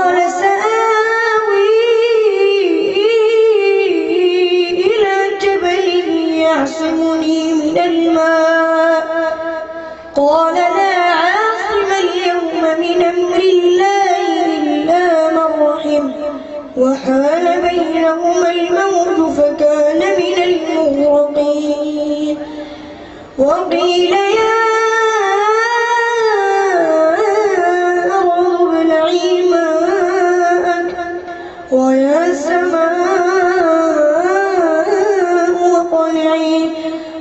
قال سآوي إلى جبل يعصمني من الماء قال لا عاصم اليوم من أمر الله إلا من رحم وحال بينهما الموج فكان من المغرقين وقيل يا أرض ابلعي ماءك ويا سماء واقلعي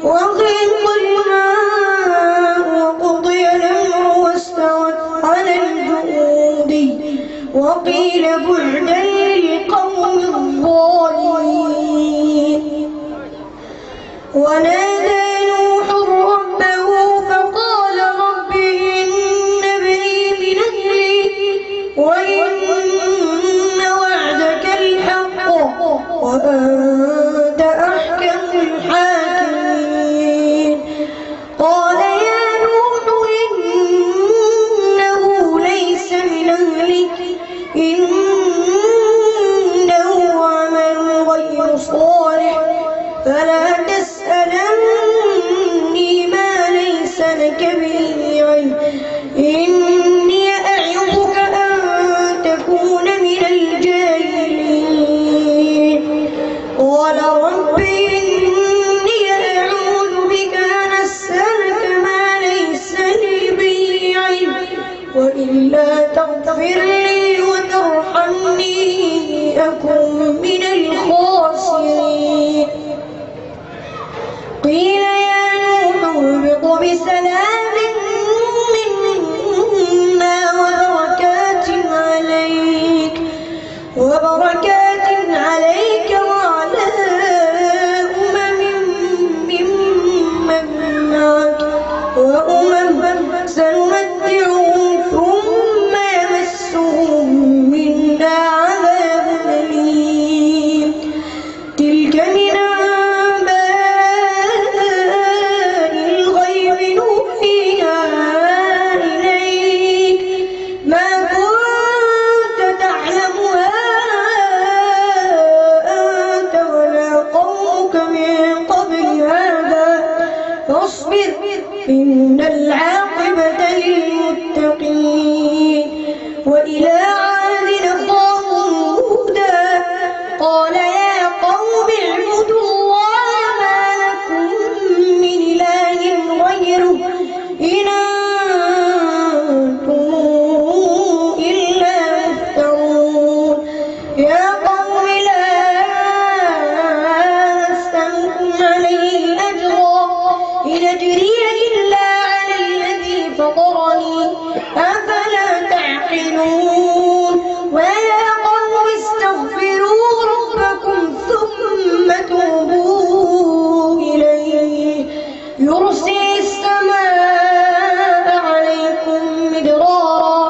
وغيض الماء وقضي الأمر واستوت على الجود وقيل بعدا للقوم الظالمين ونادى نوح ربه فقال رب إن ابني من أهلي وإن وعدك الحق وأنت أحكم الحاكمين قال يا نوح إنه ليس من أهلك إنه عمل غير صالح فلا تسألني ما ليس لك به علم إني أعظك أن تكون من الجاهلين قال رب إني أعوذ بك أن أسألك ما ليس لي به علم وإلا تغفر لي وترحمني أكن من الخاسرين قيل يا نوح اهبط بسلام منا وبركات عليك وعلى أمم ممن معك وأمم سنمتعهم ثم يمسهم منا عذاب أليم تلك من أنباء الغيب نوحيها إليك ما كنت تعلمها أنت ولا قومك من قبل هذا فاصبر إن العاقبة للمتقين وإلى عاد أخاهم هودا قال يا قوم اعبدوا الله ما لكم من إله غيره إن أنتم إلا مفترون يا قوم لا أسألكم عليه أجرا إن أجري إلا على الذي فطرني أفلا تعقلون ويا قوم استغفروا ربكم ثم توبوا إليه يرسل السماء عليكم مدرارا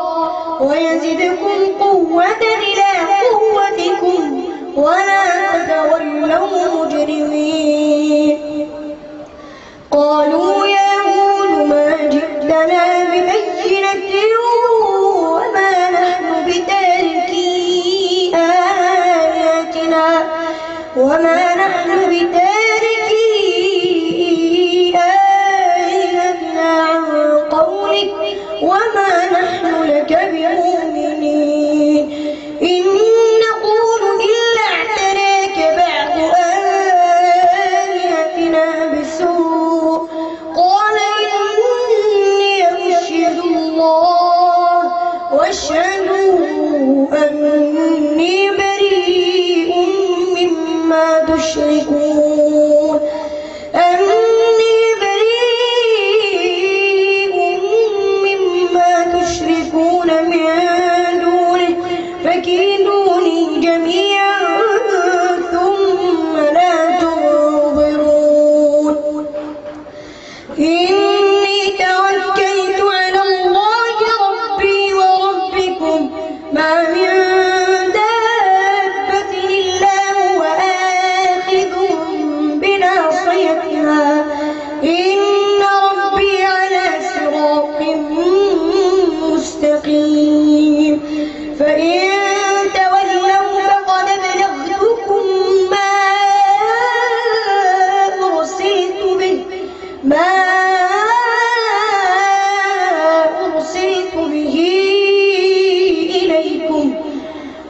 ويزدكم قوة إلى قوتكم ولا تتولوا مجرمين قالوا يا هود ما جئتنا ببينة وما نحن بتاركي آياتنا عن قولك وما نحن لك بمؤمنين إن نقول إلا اعتراك بعض آلهتنا بسوء قال إني أشهد الله واشهدوا أني بريء مما تشركون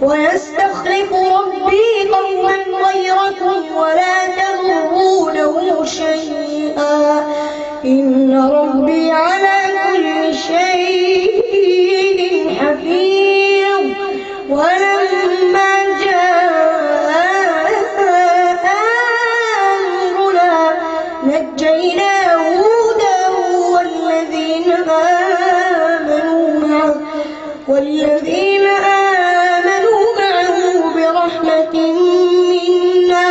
ويستخلف ربي قوما غيركم ولا تضرونه شيئا إن ربي على كل شيء حفيظ. ولما جاء أمرنا نجينا هودا والذين آمنوا معه برحمة منا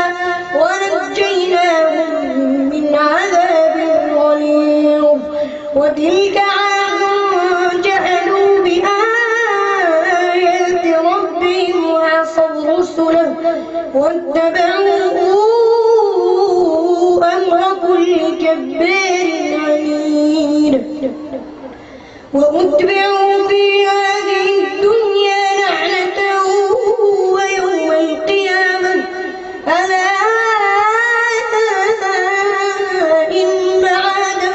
ونجيناهم من عذاب غليظ. وتلك عاد جحدوا بآيات ربهم وعصوا رسله واتبعوا أمر كل جبار عنيد. وأتبعوا في هذه الدنيا لعنة ويوم القيامة ألا إن عادا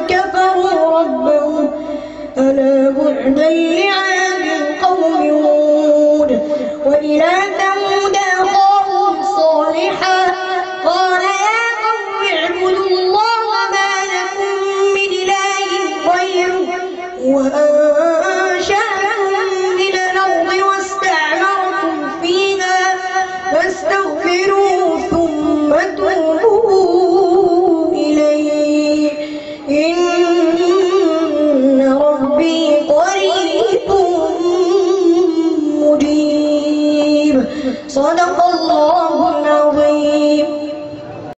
كفروا ربهم ألا بعدا لعاد قوم هود. وإلى